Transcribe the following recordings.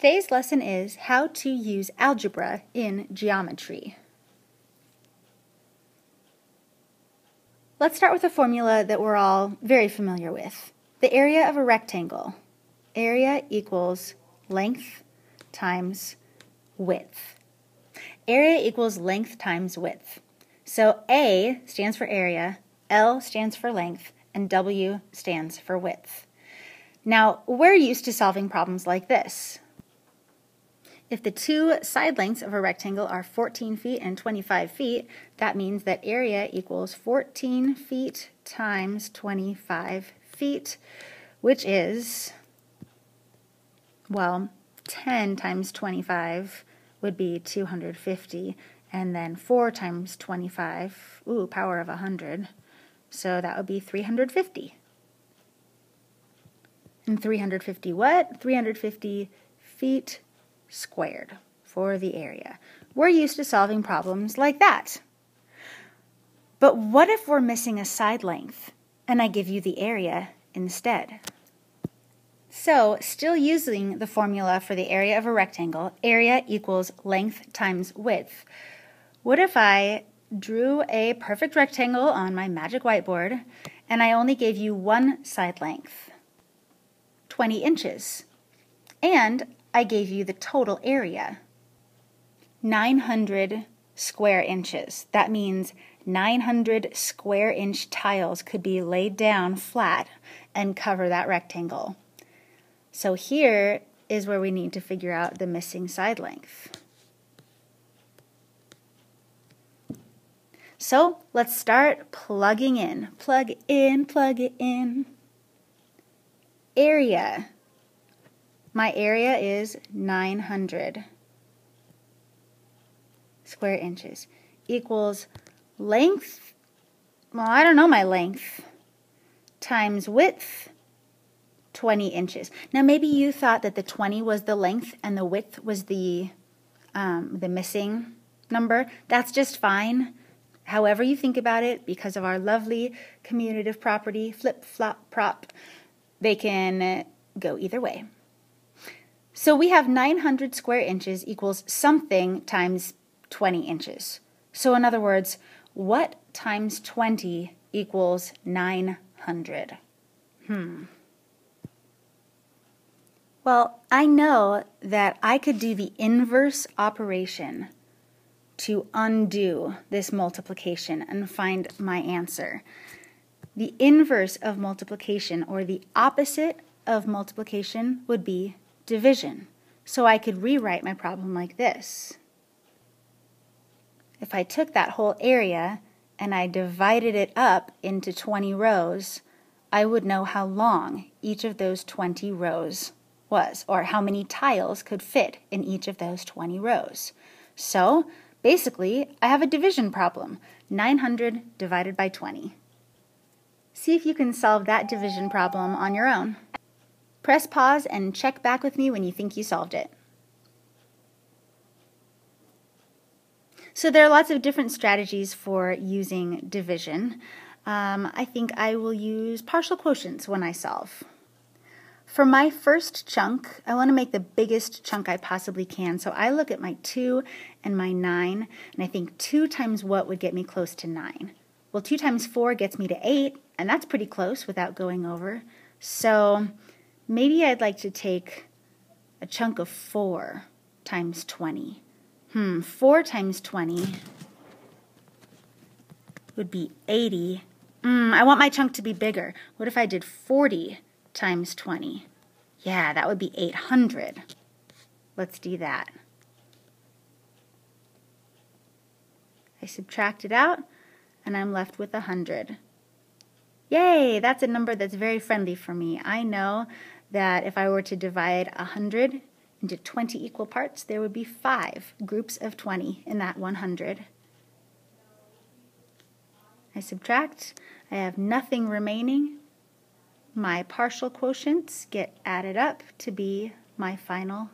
Today's lesson is how to use algebra in geometry. Let's start with a formula that we're all very familiar with. The area of a rectangle. Area equals length times width. Area equals length times width. So A stands for area, L stands for length, and W stands for width. Now, we're used to solving problems like this. If the two side lengths of a rectangle are 14 feet and 25 feet, that means that area equals 14 feet times 25 feet, which is, well, 10 times 25 would be 250, and then 4 times 25, power of 100, so that would be 350. And 350 what? 350 feet squared for the area. We're used to solving problems like that. But what if we're missing a side length and I give you the area instead? So, still using the formula for the area of a rectangle, area equals length times width. What if I drew a perfect rectangle on my magic whiteboard and I only gave you one side length, 20 inches, and I gave you the total area, 900 square inches. That means 900 square inch tiles could be laid down flat and cover that rectangle. So here is where we need to figure out the missing side length. So let's start plugging in. Plug in, plug it in. Area. My area is 900 square inches equals length, well, I don't know my length, times width, 20 inches. Now maybe you thought that the 20 was the length and the width was the missing number. That's just fine. However you think about it, because of our lovely commutative property, flip, flop, prop, they can go either way. So we have 900 square inches equals something times 20 inches. So in other words, what times 20 equals 900? Well, I know that I could do the inverse operation to undo this multiplication and find my answer. The inverse of multiplication, or the opposite of multiplication, would be division. So I could rewrite my problem like this. If I took that whole area and I divided it up into 20 rows, I would know how long each of those 20 rows was, or how many tiles could fit in each of those 20 rows. So basically, I have a division problem, 900 divided by 20. See if you can solve that division problem on your own. Press pause and check back with me when you think you solved it. So there are lots of different strategies for using division. I think I will use partial quotients when I solve. For my first chunk, I want to make the biggest chunk I possibly can. So I look at my 2 and my 9, and I think 2 times what would get me close to 9? Well, 2 times 4 gets me to 8, and that's pretty close without going over. So maybe I'd like to take a chunk of 4 times 20. 4 times 20 would be 80. I want my chunk to be bigger. What if I did 40 times 20? Yeah, that would be 800. Let's do that. I subtract it out, and I'm left with 100. Yay, that's a number that's very friendly for me. I know that if I were to divide 100 into 20 equal parts, there would be 5 groups of 20 in that 100. I subtract, I have nothing remaining. My partial quotients get added up to be my final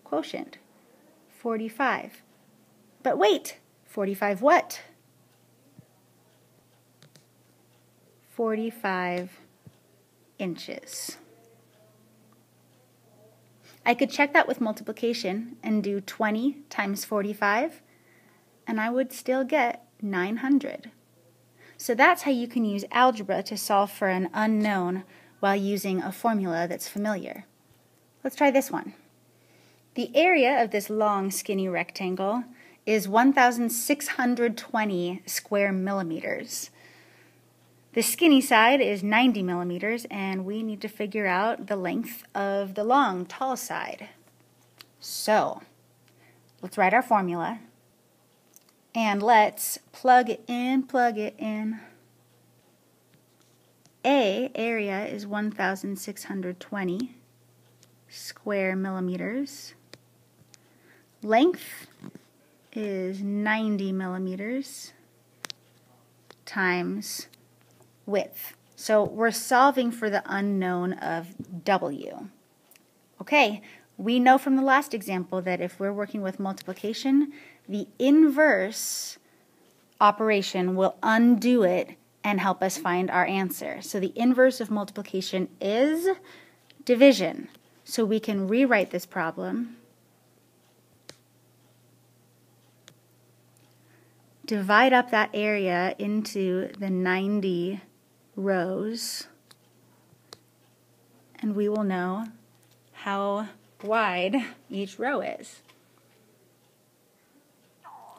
quotient, 45. But wait, 45 what? 45 inches. I could check that with multiplication and do 20 times 45, and I would still get 900. So that's how you can use algebra to solve for an unknown while using a formula that's familiar. Let's try this one. The area of this long, skinny rectangle is 1,620 square millimeters. The skinny side is 90 millimeters, and we need to figure out the length of the long, tall side. So, let's write our formula, and let's plug it in. Area is 1,620 square millimeters. Length is 90 millimeters times width. So we're solving for the unknown of W. Okay, we know from the last example that if we're working with multiplication, the inverse operation will undo it and help us find our answer. So the inverse of multiplication is division. So we can rewrite this problem. Divide up that area into the 90 rows, and we will know how wide each row is.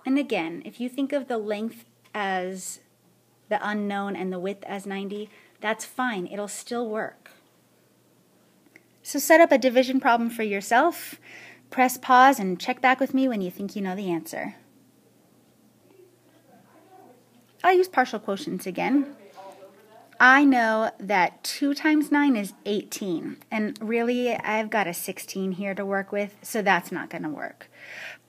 And again, if you think of the length as the unknown and the width as 90, that's fine. It'll still work. So set up a division problem for yourself. Press pause and check back with me when you think you know the answer. I'll use partial quotients again. I know that 2 times 9 is 18, and really I've got a 16 here to work with, so that's not going to work.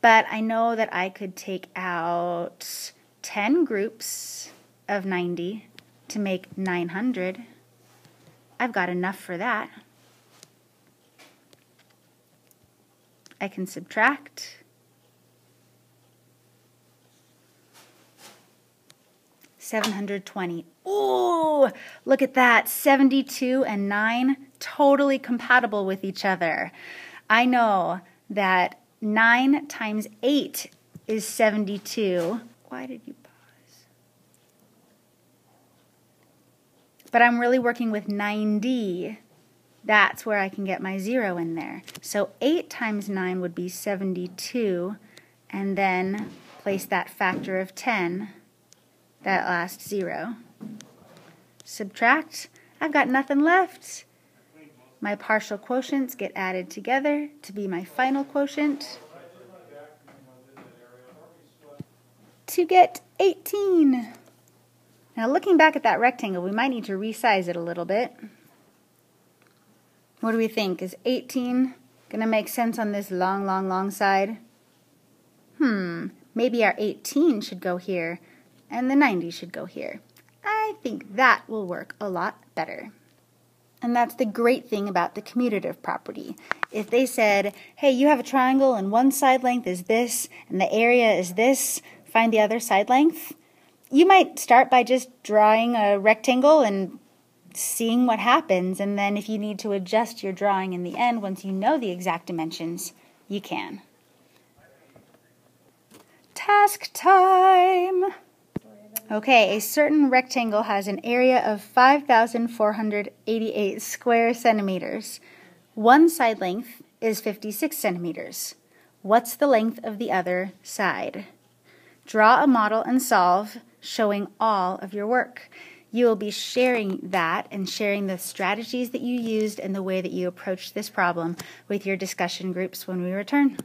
But I know that I could take out 10 groups of 90 to make 900. I've got enough for that. I can subtract. $720. Ooh, look at that. 72 and 9, totally compatible with each other. I know that 9 times 8 is 72. Why did you pause? But I'm really working with 90. That's where I can get my 0 in there. So 8 times 9 would be 72, and then place that factor of 10, that last 0. Subtract. I've got nothing left. My partial quotients get added together to be my final quotient to get 18. Now looking back at that rectangle, we might need to resize it a little bit. What do we think? Is 18 going to make sense on this long, long, long side? Maybe our 18 should go here and the 90 should go here. I think that will work a lot better. And that's the great thing about the commutative property. If they said, hey, you have a triangle and one side length is this and the area is this, find the other side length, you might start by just drawing a rectangle and seeing what happens, and then if you need to adjust your drawing in the end once you know the exact dimensions, you can. Task time! Okay, a certain rectangle has an area of 5,488 square centimeters. One side length is 56 centimeters. What's the length of the other side? Draw a model and solve, showing all of your work. You will be sharing that and sharing the strategies that you used and the way that you approached this problem with your discussion groups when we return.